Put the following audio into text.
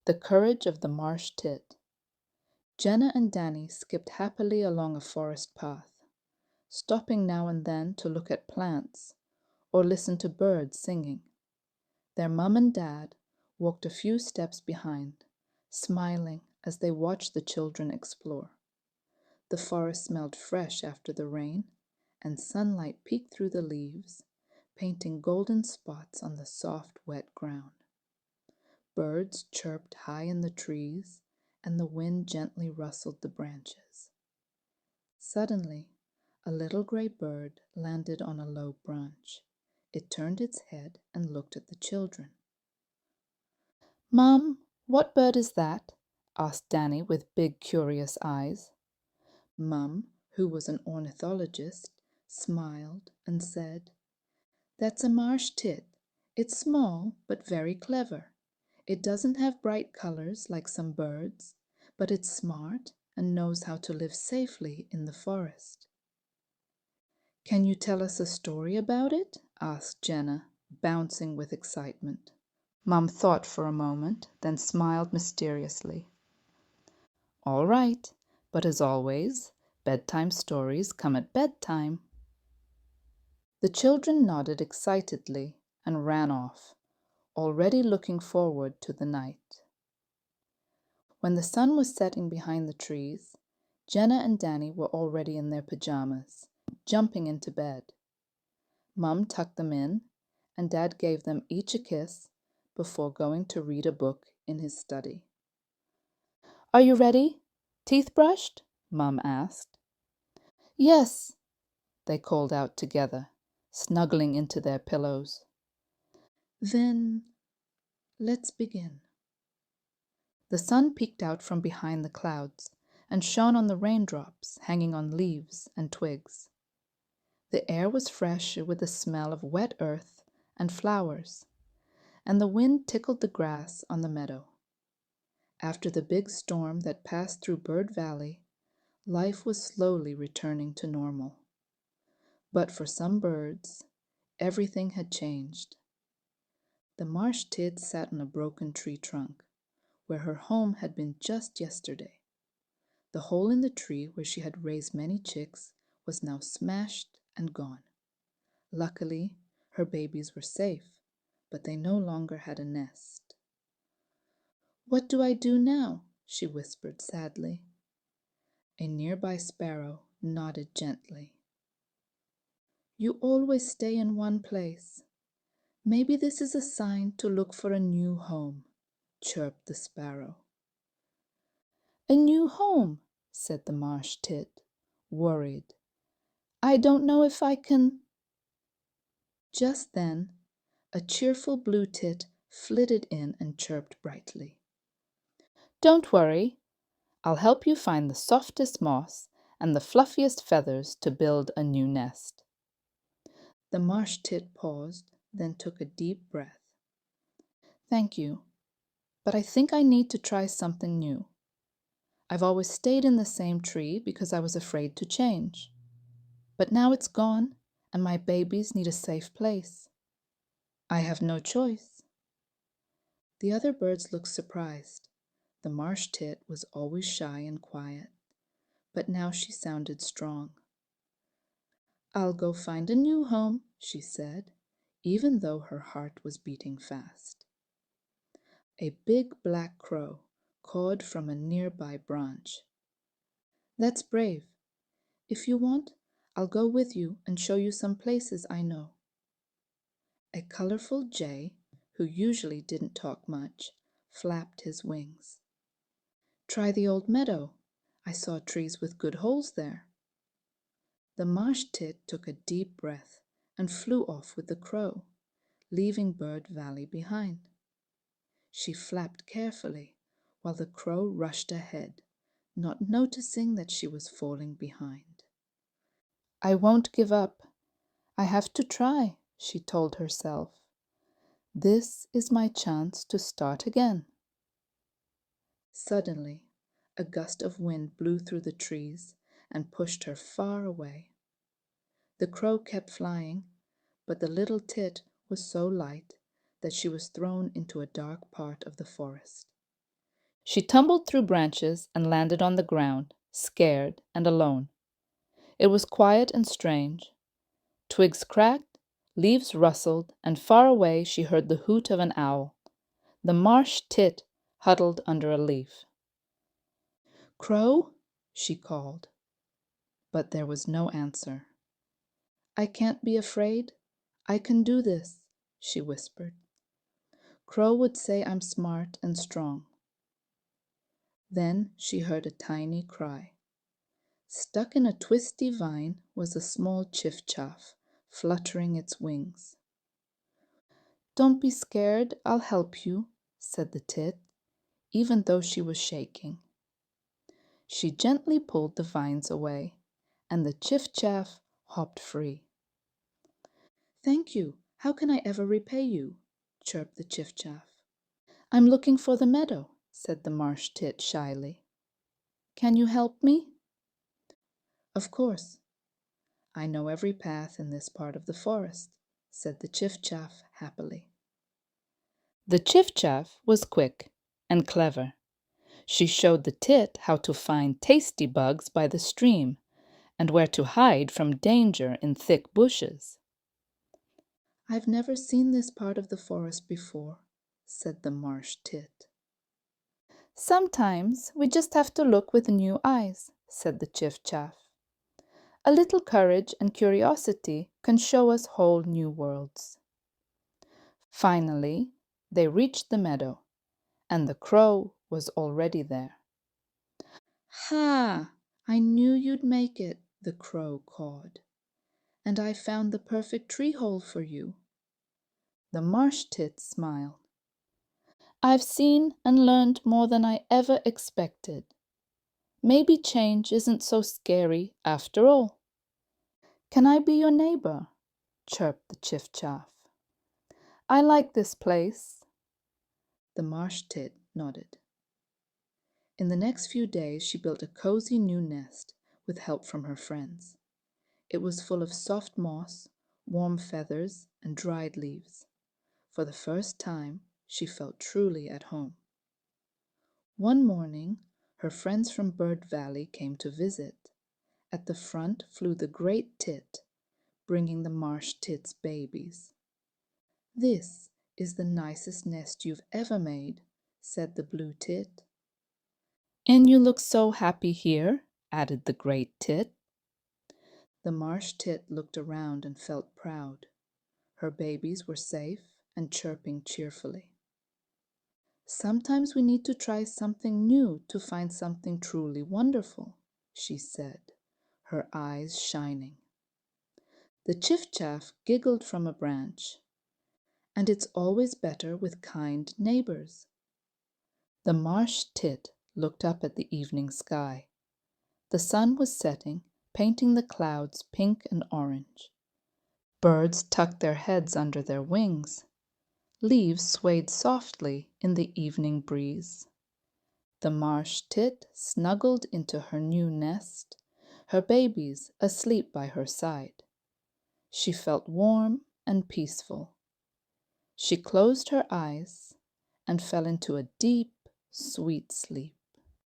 The Courage of the Marsh Tit. Jenna and Danny skipped happily along a forest path, stopping now and then to look at plants or listen to birds singing. Their mum and dad walked a few steps behind, smiling as they watched the children explore. The forest smelled fresh after the rain, and sunlight peeked through the leaves, painting golden spots on the soft, wet ground. Birds chirped high in the trees, and the wind gently rustled the branches. Suddenly, a little gray bird landed on a low branch. It turned its head and looked at the children. "Mom, what bird is that?" asked Danny with big, curious eyes. Mum, who was an ornithologist, smiled and said, "That's a marsh tit. It's small but very clever. It doesn't have bright colors like some birds, but it's smart and knows how to live safely in the forest." "Can you tell us a story about it?" asked Jenna, bouncing with excitement. Mum thought for a moment, then smiled mysteriously. "All right, but as always, bedtime stories come at bedtime." The children nodded excitedly and ran off, already looking forward to the night. When the sun was setting behind the trees, Jenna and Danny were already in their pajamas, jumping into bed. Mum tucked them in, and Dad gave them each a kiss before going to read a book in his study. "Are you ready? Teeth brushed?" Mum asked. "Yes," they called out together, snuggling into their pillows. "Then let's begin." The sun peeked out from behind the clouds and shone on the raindrops hanging on leaves and twigs. The air was fresh with the smell of wet earth and flowers, and the wind tickled the grass on the meadow. After the big storm that passed through Bird Valley, life was slowly returning to normal. But for some birds, everything had changed. The marsh tit sat on a broken tree trunk, where her home had been just yesterday. The hole in the tree where she had raised many chicks was now smashed and gone. Luckily, her babies were safe, but they no longer had a nest. "What do I do now?" she whispered sadly. A nearby sparrow nodded gently. "You always stay in one place. Maybe this is a sign to look for a new home," chirped the sparrow. "A new home," said the marsh tit, worried. "I don't know if I can—" Just then, a cheerful blue tit flitted in and chirped brightly. "Don't worry. I'll help you find the softest moss and the fluffiest feathers to build a new nest." The marsh tit paused, then took a deep breath. "Thank you, but I think I need to try something new. I've always stayed in the same tree because I was afraid to change. But now it's gone, and my babies need a safe place. I have no choice." The other birds looked surprised. The marsh tit was always shy and quiet, but now she sounded strong. "I'll go find a new home," she said, even though her heart was beating fast. A big black crow cawed from a nearby branch. "That's brave. If you want, I'll go with you and show you some places I know." A colorful jay, who usually didn't talk much, flapped his wings. "Try the old meadow. I saw trees with good holes there." The marsh tit took a deep breath and flew off with the crow, leaving Bird Valley behind. She flapped carefully while the crow rushed ahead, not noticing that she was falling behind. "I won't give up. I have to try," she told herself. "This is my chance to start again." Suddenly, a gust of wind blew through the trees and pushed her far away. The crow kept flying, but the little tit was so light that she was thrown into a dark part of the forest. She tumbled through branches and landed on the ground, scared and alone. It was quiet and strange. Twigs cracked, leaves rustled, and far away she heard the hoot of an owl. The marsh tit huddled under a leaf. "Crow?" she called, but there was no answer. "I can't be afraid. I can do this," she whispered. "Crow would say I'm smart and strong." Then she heard a tiny cry. Stuck in a twisty vine was a small chiff-chaff, fluttering its wings. "Don't be scared, I'll help you," said the tit, even though she was shaking. She gently pulled the vines away, and the chiff-chaff hopped free. "Thank you. How can I ever repay you?" chirped the chiff-chaff. "I'm looking for the meadow," said the marsh tit shyly. "Can you help me?" "Of course. I know every path in this part of the forest," said the chiff-chaff happily. The chiff-chaff was quick and clever. She showed the tit how to find tasty bugs by the stream and where to hide from danger in thick bushes. "I've never seen this part of the forest before," said the marsh tit. "Sometimes we just have to look with new eyes," said the chiff-chaff. "A little courage and curiosity can show us whole new worlds." Finally, they reached the meadow, and the crow was already there. "Ha! I knew you'd make it," the crow cawed. "And I found the perfect tree hole for you." The marsh tit smiled. "I've seen and learned more than I ever expected. Maybe change isn't so scary after all." "Can I be your neighbor?" chirped the chiff-chaff. "I like this place." The marsh tit nodded. In the next few days she built a cozy new nest with help from her friends. It was full of soft moss, warm feathers, and dried leaves. For the first time, she felt truly at home. One morning, her friends from Bird Valley came to visit. At the front flew the great tit, bringing the marsh tit's babies. "This is the nicest nest you've ever made," said the blue tit. "And you look so happy here," added the great tit. The marsh tit looked around and felt proud. Her babies were safe and chirping cheerfully. "Sometimes we need to try something new to find something truly wonderful," she said, her eyes shining. The chiff-chaff giggled from a branch. "And it's always better with kind neighbors." The marsh tit looked up at the evening sky. The sun was setting, painting the clouds pink and orange. Birds tucked their heads under their wings. Leaves swayed softly in the evening breeze. The marsh tit snuggled into her new nest, her babies asleep by her side. She felt warm and peaceful. She closed her eyes and fell into a deep, sweet sleep.